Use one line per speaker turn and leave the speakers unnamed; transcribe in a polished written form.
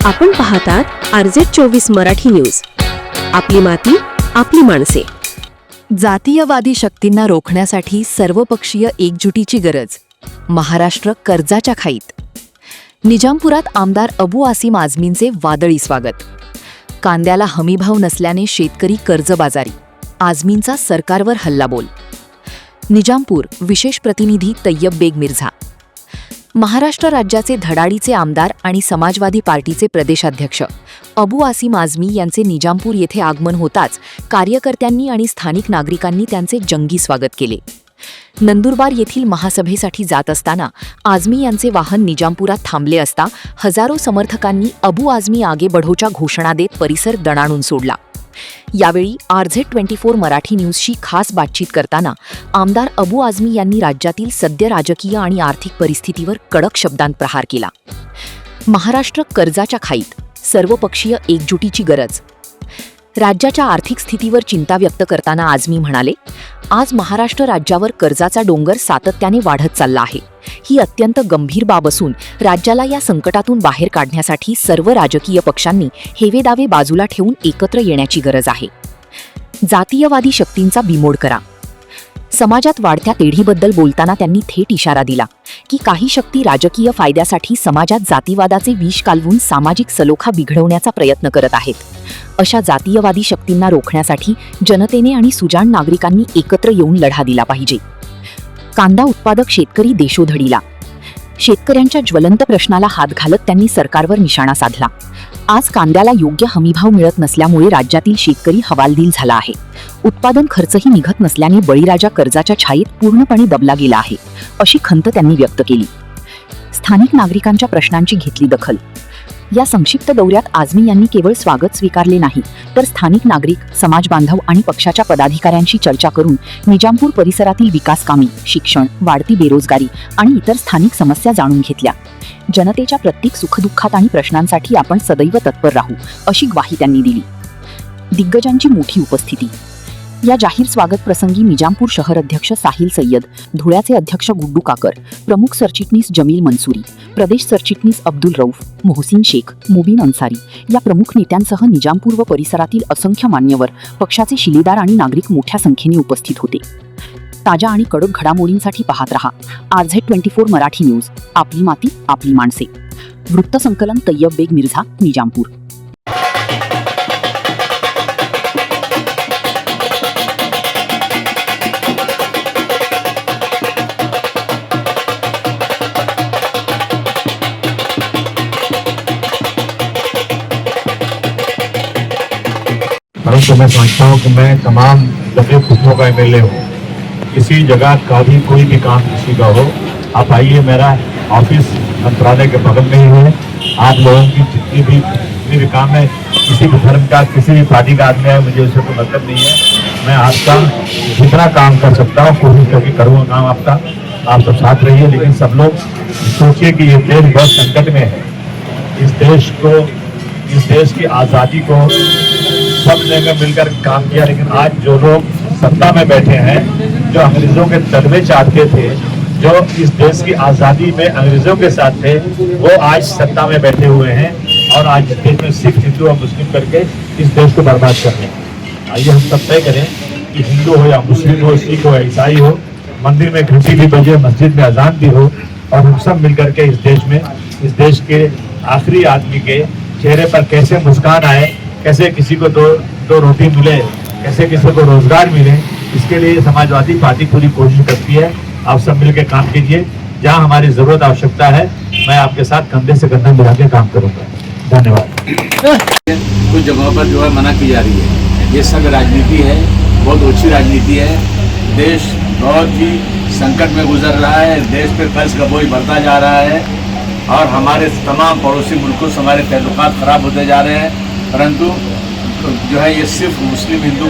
आपण पाहतात RZ24 Marathi news. आपली माती आपली माणसे.
जातीयवादी शक्तींना रोखण्यासाठी सर्वपक्षीय एकजुटीची गरज. महाराष्ट्र कर्जाच्या खाईत. निजामपुरात आमदार अबू आसिम आझमींचे वादळी स्वागत. कांद्याला हमीभाव नसल्याने शेतकरी कर्जबाजारी. आझमींचा सरकारवर हल्लाबोल. निजामपूर विशेष प्रतिनिधी तय्यब बेग मिर्झा. महाराष्ट्र राज्याचे धडाडीचे आमदार आणि समाजवादी पार्टीचे प्रदेशाध्यक्ष अबू आसिम आझमी यांचे निजामपूर येथे आगमन होताच कार्यकर्त्यांनी आणि स्थानिक नागरिकांनी त्यांचे जंगी स्वागत केले. नंदुरबार येथील महासभेसाठी जात असताना आझमी यांचे वाहन निजामपुरात थांबले असता हजारो समर्थकांनी अबू आझमी आगे बढोच्या घोषणा देत परिसर दणाणून सोडला. यावेळी RZ24 मराठी न्यूजशी खास बातचीत करताना आमदार अबू आझमी यांनी राज्यातील सद्य राजकीय आणि आर्थिक परिस्थितीवर कडक शब्दांत प्रहार केला. महाराष्ट्र कर्जाच्या खाईत. सर्वपक्षीय एकजुटीची गरज. राज्याच्या आर्थिक स्थितीवर चिंता व्यक्त करताना आझमी म्हणाले, आज महाराष्ट्र राज्यावर कर्जाचा डोंगर सातत्याने वाढत चालला आहे. ही अत्यंत गंभीर बाब असून राज्याला या संकटातून बाहेर काढण्यासाठी सर्व राजकीय पक्षांनी हेवेदावे बाजूला ठेवून एकत्र येण्याची गरज आहे. जातीयवादी शक्तींचा बिमोड करा. समाजात वाढत्या तेढीबद्दल बोलताना त्यांनी थेट इशारा दिला की काही शक्ती राजकीय फायद्यासाठी समाजात जातीवादाचे विष कालवून सामाजिक सलोखा बिघडवण्याचा प्रयत्न करत आहेत. अशा जातीयवादी शक्तींना रोखण्यासाठी जनतेने आणि सुजाण नागरिकांनी एकत्र येऊन लढा दिला पाहिजे. कांदा उत्पादक शेतकरी देशोधडीला. शेतकऱ्यांच्या ज्वलंत प्रश्नाला हात घालत त्यांनी सरकारवर निशाणा साधला. आज कांद्याला योग्य हमीभाव मिळत नसल्यामुळे राज्यातील शेतकरी हवालदिल झाला आहे. उत्पादन खर्चही निघत नसल्याने बळीराजा कर्जाच्या छायेत पूर्णपणे दबला गेला आहे, अशी खंत त्यांनी व्यक्त केली. स्थानिक नागरिकांच्या प्रश्नांची घेतली दखल. या संक्षिप्त दौऱ्यात आझमी यांनी केवळ स्वागत स्वीकारले नाही, तर स्थानिक नागरिक, समाज बांधव आणि पक्षाच्या पदाधिकाऱ्यांशी चर्चा करून निजामपूर परिसरातील विकास कामे, शिक्षण, वाढती बेरोजगारी आणि इतर स्थानिक समस्या जाणून घेतल्या. जनतेच्या प्रत्येक सुखदुःखात आणि प्रश्नांसाठी आपण सदैव तत्पर राहू, अशी ग्वाही त्यांनी दिली. दिग्गजांची मोठी उपस्थिती. या जाहीर स्वागत प्रसंगी निजामपूर शहर अध्यक्ष साहिल सय्यद, धुळ्याचे अध्यक्ष गुड्डू काकर, प्रमुख सरचिटणीस जमील मंसूरी, प्रदेश सरचिटणीस अब्दुल रऊफ, मोहसिन शेख, मुबीन अन्सारी या प्रमुख नेत्यांसह निजामपूर व परिसरातील असंख्य मान्यवर, पक्षाचे शिलेदार आणि नागरिक मोठ्या संख्येने उपस्थित होते. ताज्या आणि कडक घडामोडींसाठी पाहत रहा RZ24 मराठी न्यूज. आपली माती आपली माणसे. वृत्तसंकलन तय्यब बेग मिर्झा, निजामपूर.
परंतु मैं समझता हूँ कि मैं तमाम दबे खुशियों का MLA हूँ. किसी जगह का भी कोई भी काम किसी का हो, आप आइए, मेरा ऑफिस मंत्रालय के बगल में ही है. आप लोगों की जितनी भी काम है, किसी भी धर्म का, किसी भी पार्टी का आदमी है, मुझे उससे कोई मतलब नहीं है. मैं आपका जितना काम कर सकता हूँ कोशिश करके करूँगा काम आपका. आप सब साथ रहिए, लेकिन सब लोग सोचिए कि ये देश बहुत संकट में है. इस देश की आज़ादी को सब ने मिलकर काम किया, लेकिन आज जो लोग सत्ता में बैठे हैं, जो अंग्रेजों के तलवे चाटते थे, जो इस देश की आज़ादी में अंग्रेजों के साथ थे, वो आज सत्ता में बैठे हुए हैं और आज इस देश में सिख, हिंदू और मुस्लिम करके इस देश को बर्बाद कर रहे हैं. आइए हम सब तय करें कि हिंदू हो या मुस्लिम हो, सिख हो या ईसाई हो, मंदिर में घंटी भी बजे, मस्जिद में अजान भी हो, और हम सब मिलकर के इस देश के आखिरी आदमी के चेहरे पर कैसे मुस्कान आए, कैसे किसी को दो रोटी मिले, कैसे किसी को रोजगार मिले, इसके लिए समाजवादी पार्टी पूरी कोशिश करती है. आप सब मिलकर काम कीजिए. जहां हमारी जरूरत आवश्यकता है, मैं आपके साथ कंधे से कंधा मिला के काम करूंगा. धन्यवाद.
कुछ जगहों पर जो है मना की जा रही है. ये सब राजनीति है, बहुत अच्छी राजनीति है. देश बहुत ही संकट में गुजर रहा है. देश पे कर्ज का बोझ बढ़ता जा रहा है और हमारे तमाम पड़ोसी मुल्कों से हमारे ताल्लुकात खराब होते जा रहे हैं. परंतु जो है ये सिर्फ मुस्लिम हिंदू